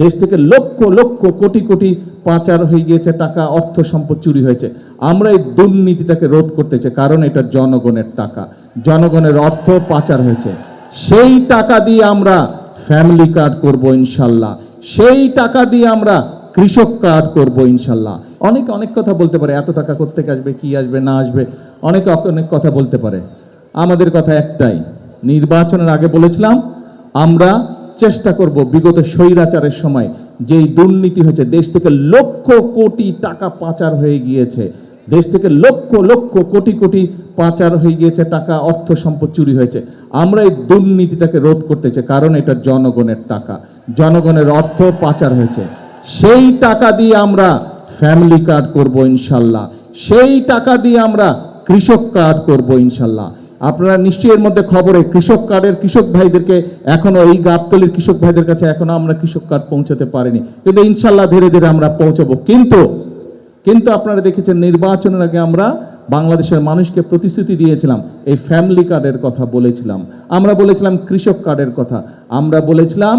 দেশ থেকে লক্ষ লক্ষ কোটি কোটি পাচার হয়ে গিয়েছে, টাকা অর্থ সম্পদ চুরি হয়েছে। আমরা এই দুর্নীতিটাকে রোধ করতে চাই, কারণ এটা জনগণের টাকা, জনগণের অর্থ পাচার হয়েছে। সেই টাকা দিয়ে আমরা ফ্যামিলি কার্ড করব ইনশাল্লাহ, সেই টাকা দিয়ে আমরা কৃষক কার্ড করব ইনশাল্লাহ। অনেকে অনেক কথা বলতে পারে, এত টাকা কোত্থেকে আসবে, কি আসবে না আসবে, অনেকে অনেক কথা বলতে পারে। আমাদের কথা একটাই, নির্বাচনের আগে বলেছিলাম আমরা চেষ্টা করব বিগত স্বৈরাচারের সময় যেই দুর্নীতি হয়েছে, দেশ থেকে লক্ষ কোটি টাকা পাচার হয়ে গিয়েছে, দেশ থেকে লক্ষ লক্ষ কোটি কোটি পাচার হয়ে গিয়েছে, টাকা অর্থ সম্পদ চুরি হয়েছে। আমরা এই দুর্নীতিটাকে রোধ করতে চাই, কারণ এটা জনগণের টাকা, জনগণের অর্থ পাচার হয়েছে। সেই টাকা দিয়ে আমরা ফ্যামিলি কার্ড করব ইনশাল্লাহ, সেই টাকা দিয়ে আমরা কৃষক কার্ড করব ইনশাল্লাহ। আপনারা নিশ্চয়ই এর মধ্যে খবরে কৃষক কার্ডের কৃষক ভাইদেরকে এখনো, এই গাবতলীর কৃষক ভাইদের কাছে এখনো আমরা কৃষক কার্ড পৌঁছাতে পারিনি, কিন্তু ইনশাল্লাহ ধীরে ধীরে আমরা পৌঁছাবো। কিন্তু আপনারা দেখেছেন নির্বাচনের আগে আমরা বাংলাদেশের মানুষকে প্রতিশ্রুতি দিয়েছিলাম, এই ফ্যামিলি কার্ডের কথা বলেছিলাম, আমরা বলেছিলাম কৃষক কার্ডের কথা, আমরা বলেছিলাম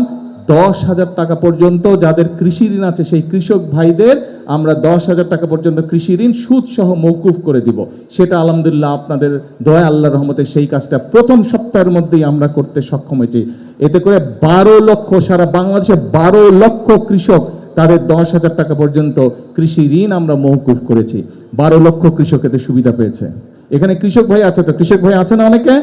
10,000 টাকা পর্যন্ত যাদের কৃষি ঋণ আছে সেই কৃষক ভাইদের আমরা 10,000 টাকা পর্যন্ত কৃষি ঋণ সুদ সহ মওকুফ করে দিব। সেটা আলহামদুলিল্লাহ আপনাদের দয়া, আল্লাহর রহমতে সেই কাজটা প্রথম সপ্তাহের মধ্যেই আমরা করতে সক্ষম হয়েছি। এতে করে 12 লক্ষ, সারা বাংলাদেশে 12 লক্ষ কৃষক তাদের 10,000 টাকা পর্যন্ত কৃষি ঋণ আমরা মওকুফ করেছি। 12 লক্ষ কৃষক এতে সুবিধা পেয়েছে। এখানে কৃষক ভাই আছে তো? কৃষক ভাই আছে না অনেকে?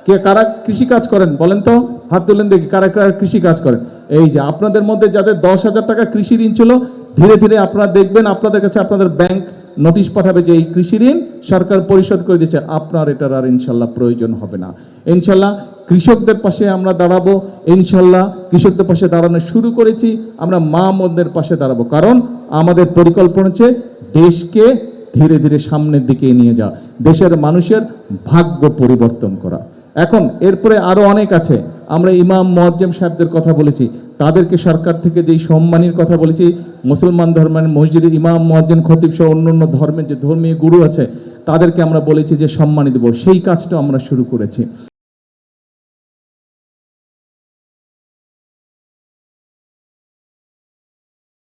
কে কারা কৃষি কাজ করেন বলেন তো, হাত তুলেন দেখি, কারা কারা কৃষি কাজ করেন। এই যে আপনাদের মধ্যে যাদের 10,000 টাকা কৃষি ঋণ ছিল, ধীরে ধীরে আপনারা দেখবেন আপনাদের কাছে আপনাদের ব্যাংক নোটিশ পাঠাবে যে এই কৃষি ঋণ সরকার পরিশোধ করে দিচ্ছে, আপনার এটার আর ইনশাল্লাহ প্রয়োজন হবে না। ইনশাল্লাহ কৃষকদের পাশে আমরা দাঁড়াবো, ইনশাল্লাহ কৃষকদের পাশে দাঁড়ানো শুরু করেছি। আমরা মা বোনদের পাশে দাঁড়াবো, কারণ আমাদের পরিকল্পনা হচ্ছে দেশকে ধীরে ধীরে সামনের দিকে নিয়ে যাওয়া, দেশের মানুষের ভাগ্য পরিবর্তন করা। এখন এরপরে আরো অনেক আছে। আমরা ইমাম মুয়াজ্জিম সাহেবদের কথা বলেছি, তাদেরকে সরকার থেকে যেই সম্মানের কথা বলেছি, মুসলমান ধর্মের মসজিদের ইমাম মুয়াজ্জিন খতিব সহ অন্যান্য ধর্মের যে ধর্মীয় গুরু আছে তাদেরকে আমরা বলেছি যে সম্মানী দেব, সেই কাজটা আমরা শুরু করেছি।